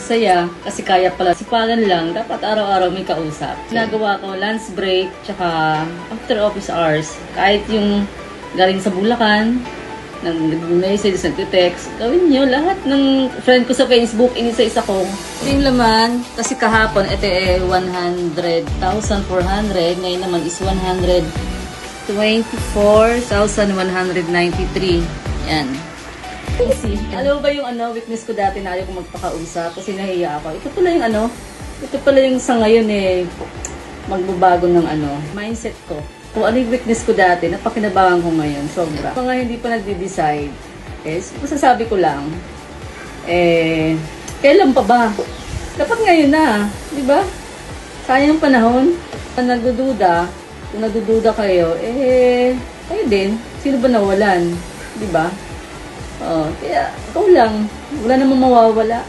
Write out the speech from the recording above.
masaya kasi kaya pala sipagan lang, dapat araw-araw may kausap. Ginagawa ko lunch break, tsaka after office hours. Kahit yung galing sa Bulacan, nag-message, nag-text, gawin nyo lahat ng friend ko sa Facebook, inisa-isa ko. Ito yung laman, kasi kahapon, ito 100,400, ngayon naman is 124,193. Yan. Easy. Alam mo ba yung weakness ko dati na ayaw ko magpakausap kasi nahiya ako. Ito pala yung sa ngayon magbabago ng mindset ko. Kung ano yung weakness ko dati, napakinabangan ko ngayon, sobra. Mga hindi pa nagde-decide, masasabi ko lang, kailan pa ba? Dapat ngayon na, di ba? Sayang panahon. Kung nagdududa kayo, kayo din, sino ba nawalan? Di ba? Kaya ikaw lang, wala namang mawawala.